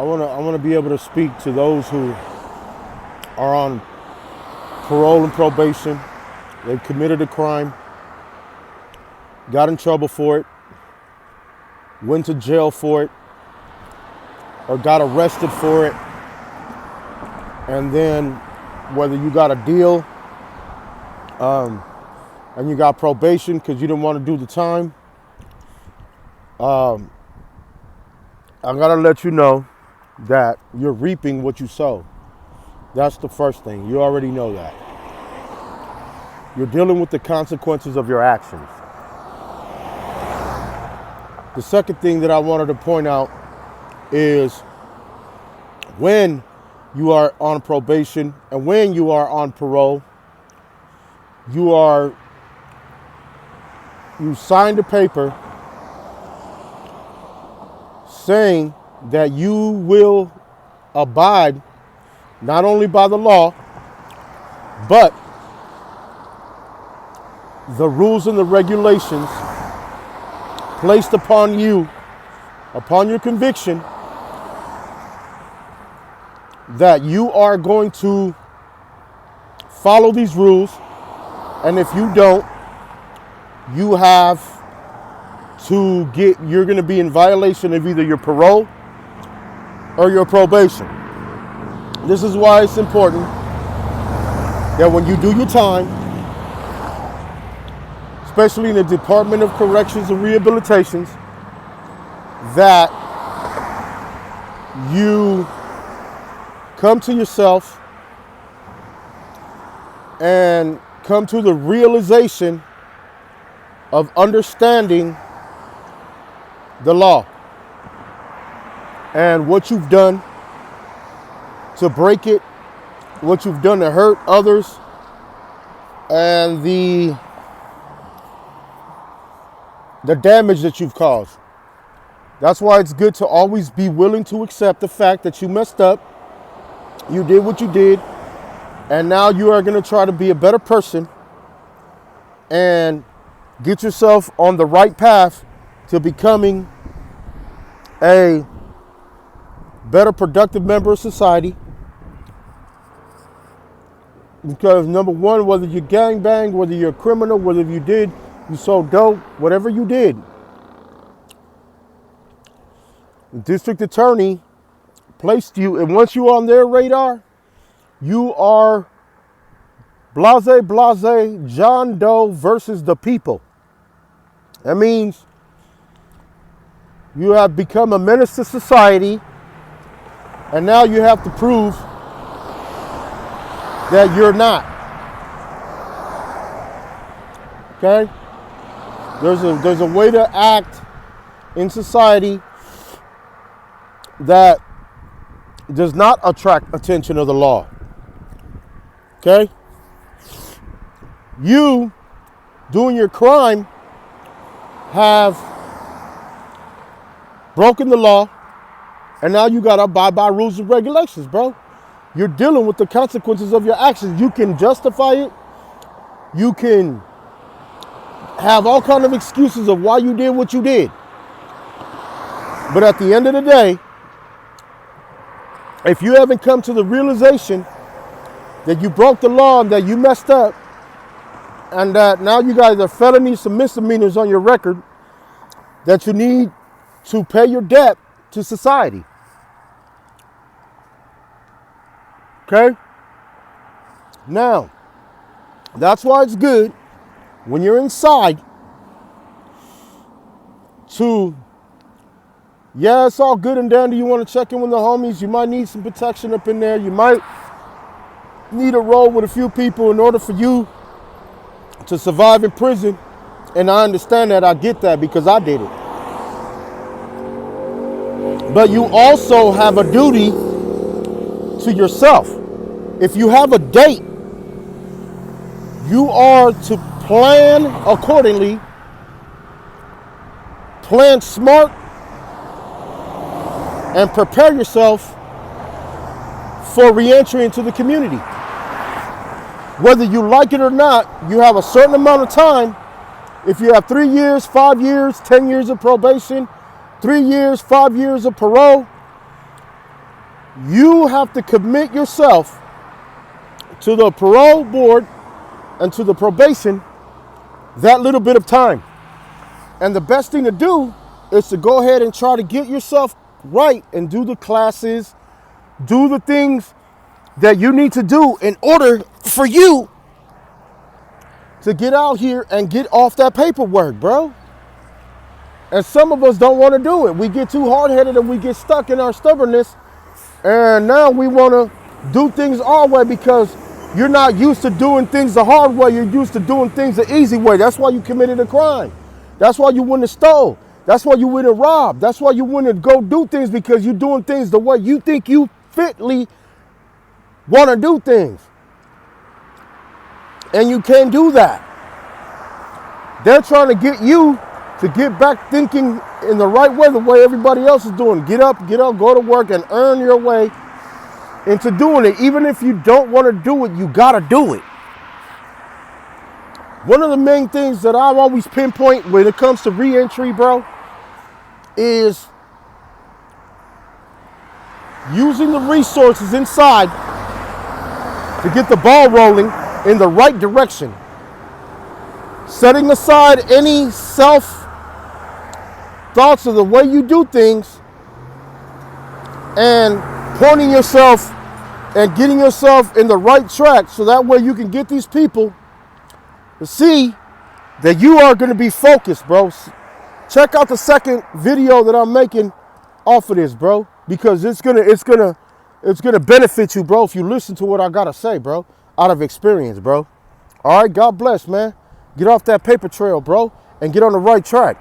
I wanna be able to speak to those who are on parole and probation. They've committed a crime, got in trouble for it, went to jail for it, or got arrested for it, and then whether you got a deal and you got probation because you didn't want to do the time, I gotta let you know that you're reaping what you sow. That's the first thing. You already know that. You're dealing with the consequences of your actions. The second thing that I wanted to point out is when you are on probation and when you are on parole, you signed a paper saying that you will abide not only by the law, but the rules and the regulations placed upon you, upon your conviction, that you are going to follow these rules, and if you don't, you have to you're going to be in violation of either your parole or your probation. This is why it's important that when you do your time, especially in the Department of Corrections and Rehabilitations, that you come to yourself and come to the realization of understanding the law and what you've done to break it, what you've done to hurt others, and the damage that you've caused. That's why it's good to always be willing to accept the fact that you messed up, you did what you did, and now you are going to try to be a better person and get yourself on the right path to becoming a better, productive member of society. Because number one, whether you gangbang, whether you're a criminal, whether you sold dope, whatever you did, the district attorney placed you, and once you're on their radar, you are blase, John Doe versus the people. That means you have become a menace to society, and now you have to prove that you're not. Okay? There's a way to act in society that does not attract attention of the law. Okay? You, doing your crime, have broken the law, and now you gotta abide by rules and regulations, bro. You're dealing with the consequences of your actions. You can justify it. You can have all kinds of excuses of why you did what you did. But at the end of the day, if you haven't come to the realization that you broke the law and that you messed up, and that now you guys are felonies and misdemeanors on your record, that you need to pay your debt to society. Okay? Now, that's why it's good when you're inside to, yeah, it's all good and dandy. You want to check in with the homies. You might need some protection up in there. You might need to roll with a few people in order for you to survive in prison. And I understand that. I get that because I did it. But you also have a duty to yourself. If you have a date, you are to plan accordingly, plan smart, and prepare yourself for re-entry into the community. Whether you like it or not, you have a certain amount of time. If you have 3 years, 5 years, 10 years of probation, 3 years, 5 years of parole, You have to commit yourself to the parole board and to the probation that little bit of time. And the best thing to do is to go ahead and try to get yourself right and do the classes, do the things that you need to do in order for you to get out here and get off that paperwork, bro. And some of us don't want to do it. We get too hard-headed and we get stuck in our stubbornness. And now we want to do things our way because you're not used to doing things the hard way. You're used to doing things the easy way. That's why you committed a crime. That's why you wouldn't have stole. That's why you wouldn't have robbed. That's why you wouldn't go do things, because you're doing things the way you think you fitly want to do things. And you can't do that. They're trying to get you to get back thinking in the right way, the way everybody else is doing. Get up, go to work and earn your way into doing it. Even if you don't want to do it, you got to do it. One of the main things that I always pinpoint when it comes to re-entry, bro, is using the resources inside to get the ball rolling in the right direction. Setting aside any self-thoughts of the way you do things and pointing yourself and getting yourself in the right track so that way you can get these people to see that you are going to be focused, bro. Check out the second video that I'm making off of this, bro, because it's gonna benefit you, bro, if you listen to what I gotta say, bro, out of experience, bro. All right, God bless, man. Get off that paper trail, bro, and get on the right track.